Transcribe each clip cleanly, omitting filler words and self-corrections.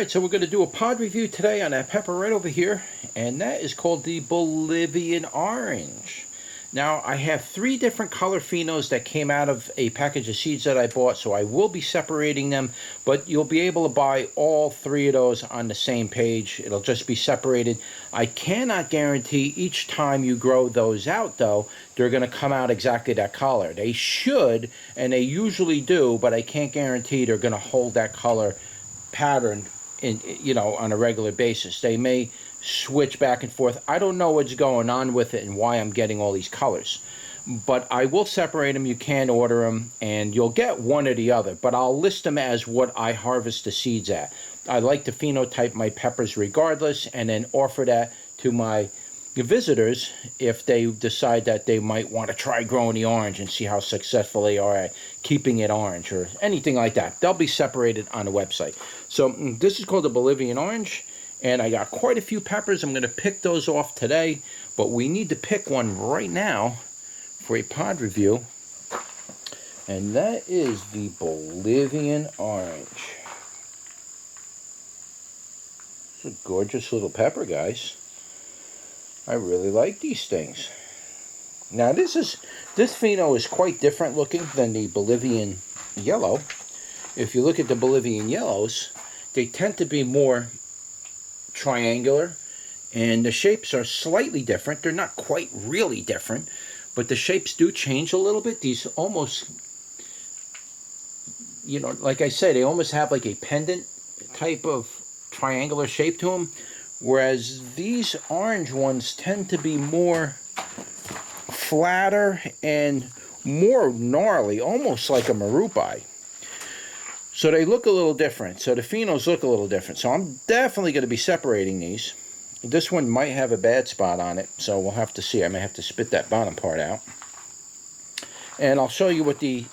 Alright, so we're going to do a pod review today on that pepper right over here, and that is called the Bolivian Orange. Now, I have 3 different color phenos that came out of a package of seeds that I bought, so I will be separating them, but you'll be able to buy all 3 of those on the same page. It'll just be separated. I cannot guarantee each time you grow those out, though, they're going to come out exactly that color. They should, and they usually do, but I can't guarantee they're going to hold that color pattern on a regular basis. They may switch back and forth. I don't know what's going on with it and why I'm getting all these colors, but I will separate them. You can order them and you'll get one or the other, but I'll list them as what I harvest the seeds at. I like to phenotype my peppers regardless and then offer that to my visitors if they decide that they might want to try growing the orange and see how successful they are at keeping it orange or anything like that. They'll be separated on the website. So this is called the Bolivian Orange, and I got quite a few peppers. I'm going to pick those off today, but we need to pick one right now for a pod review, and that is the Bolivian Orange. It's a gorgeous little pepper, guys. I really like these things. Now this pheno is quite different looking than the Bolivian yellow. If you look at the Bolivian yellows, they tend to be more triangular, and the shapes are slightly different. They're not quite really different, but the shapes do change a little bit. These almost, like I said, they almost have like a pendant type of triangular shape to them. Whereas these orange ones tend to be more flatter and more gnarly, almost like a marupai. So they look a little different. So the phenos look a little different. So I'm definitely going to be separating these. This one might have a bad spot on it, so we'll have to see. I may have to spit that bottom part out. And I'll show you what the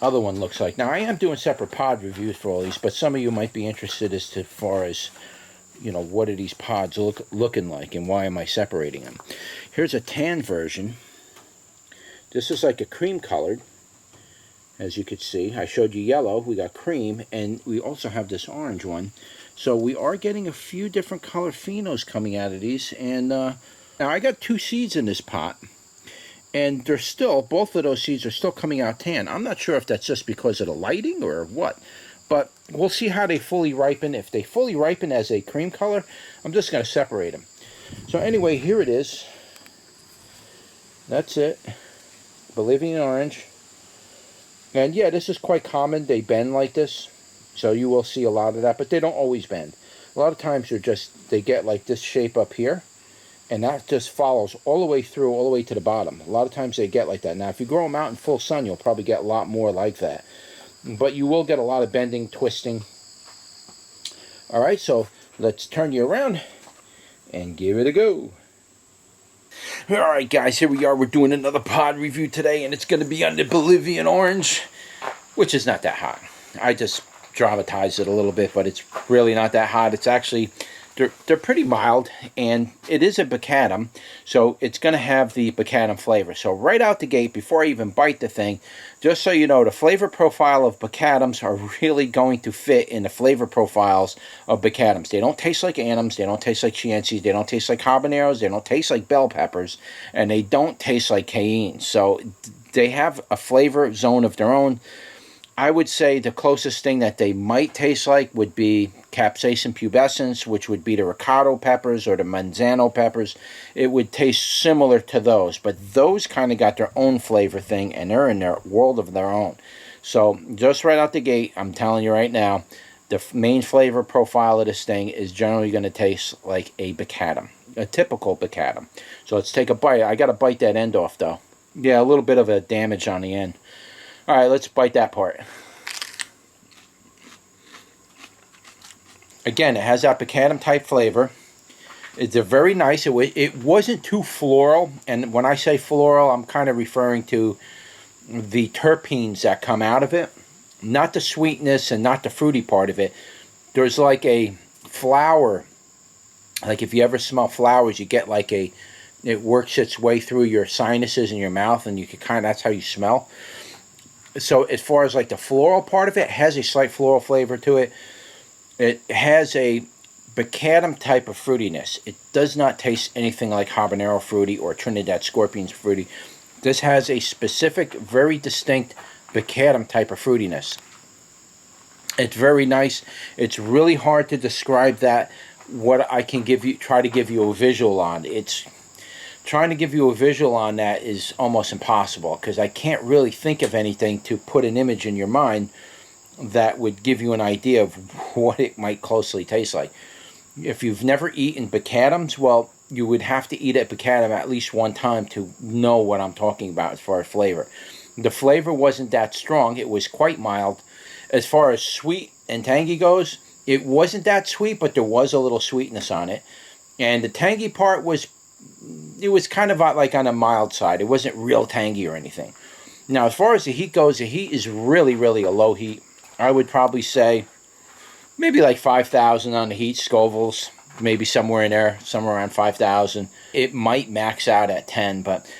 other one looks like. Now, I am doing separate pod reviews for all these, but some of you might be interested as far as what are these pods looking like and why am I separating them. Here's a tan version. This is like a cream colored, as you could see. I showed you yellow, we got cream, and we also have this orange one. So we are getting a few different color phenos coming out of these. And now I got 2 seeds in this pot, and they're still, both of those seeds are still coming out tan. I'm not sure if that's just because of the lighting or what, but we'll see how they fully ripen. If they fully ripen as a cream color, I'm just going to separate them. So anyway, here it is. That's it. Bolivian Orange. And yeah, this is quite common. They bend like this. So you will see a lot of that, but they don't always bend. A lot of times they get like this shape up here, and that just follows all the way through, all the way to the bottom. A lot of times they get like that. Now, if you grow them out in full sun, you'll probably get a lot more like that. But you will get a lot of bending, twisting. Alright, so let's turn you around and give it a go. Alright guys, here we are. We're doing another pod review today, and it's going to be on the Bolivian Orange, which is not that hot. I just dramatized it a little bit, but it's really not that hot. It's actually, they're pretty mild, and it is a Bacatum, so it's going to have the Bacatum flavor. So right out the gate, before I even bite the thing, just so you know, the flavor profile of Bacatums are really going to fit in the flavor profiles of Bacatums. They don't taste like Annams, they don't taste like Chiantis, they don't taste like habaneros, they don't taste like bell peppers, and they don't taste like cayennes. So they have a flavor zone of their own. I would say the closest thing that they might taste like would be Capsaicin pubescens, which would be the Ricardo peppers or the Manzano peppers. It would taste similar to those, but those kind of got their own flavor thing, and they're in their world of their own. So just right out the gate, I'm telling you right now, the main flavor profile of this thing is generally going to taste like a Bacatum, a typical Bacatum. So let's take a bite. I got to bite that end off, though. Yeah, a little bit of a damage on the end. All right, let's bite that part. Again, it has that Bacatum type flavor. It's a very nice. It wasn't too floral, and when I say floral, I'm kind of referring to the terpenes that come out of it, not the sweetness and not the fruity part of it. There's like a flower, like if you ever smell flowers, you get like it works its way through your sinuses in your mouth, and you can that's how you smell. So as far as like the floral part of it, has a slight floral flavor to it. It has a macadam type of fruitiness. It does not taste anything like habanero fruity or Trinidad scorpions fruity. This has a specific, very distinct macadam type of fruitiness. It's very nice. It's really hard to describe that. What I can try to give you a visual on. It's trying to give you a visual on that is almost impossible, because I can't really think of anything to put an image in your mind that would give you an idea of what it might closely taste like. If you've never eaten macadams, well, you would have to eat at macadam at least one time to know what I'm talking about as far as flavor. The flavor wasn't that strong. It was quite mild. As far as sweet and tangy goes, it wasn't that sweet, but there was a little sweetness on it. And the tangy part was, it was kind of like on a mild side. It wasn't real tangy or anything. Now, as far as the heat goes, the heat is really, really a low heat. I would probably say maybe like 5,000 on the heat, Scovilles, maybe somewhere in there, somewhere around 5,000. It might max out at 10, but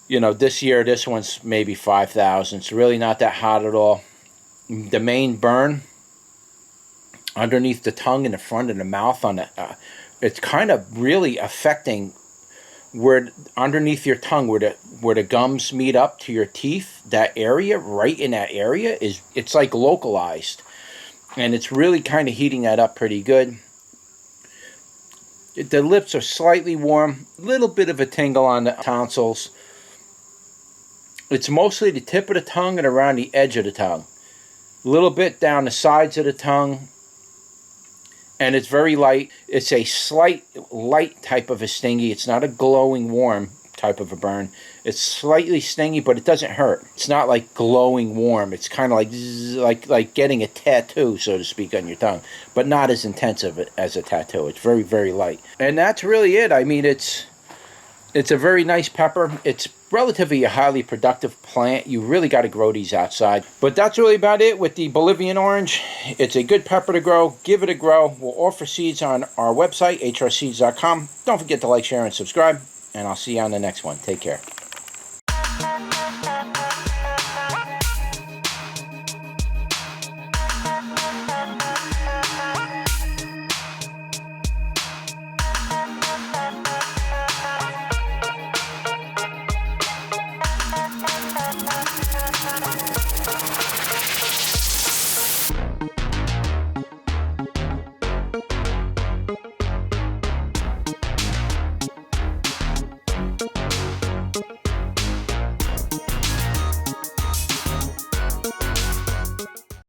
you know, this year, this one's maybe 5,000. It's really not that hot at all. The main burn underneath the tongue in the front of the mouth, on the, it's kind of really affecting where underneath your tongue, where the gums meet up to your teeth. That area, right in that area, it's like localized, and it's really kind of heating that up pretty good. The lips are slightly warm, a little bit of a tingle on the tonsils. It's mostly the tip of the tongue and around the edge of the tongue. A little bit down the sides of the tongue. And it's very light. It's a slight light type of a stingy. It's not a glowing warm type of a burn. It's slightly stingy, but it doesn't hurt. It's not like glowing warm. It's kind of like zzz, like getting a tattoo, so to speak, on your tongue, but not as intensive as a tattoo. It's very, very light. And that's really it. I mean, it's a very nice pepper. It's relatively a highly productive plant. You really got to grow these outside. But that's really about it with the Bolivian orange. It's a good pepper to grow. Give it a grow. We'll offer seeds on our website, hrseeds.com. Don't forget to like, share, and subscribe. And I'll see you on the next one. Take care.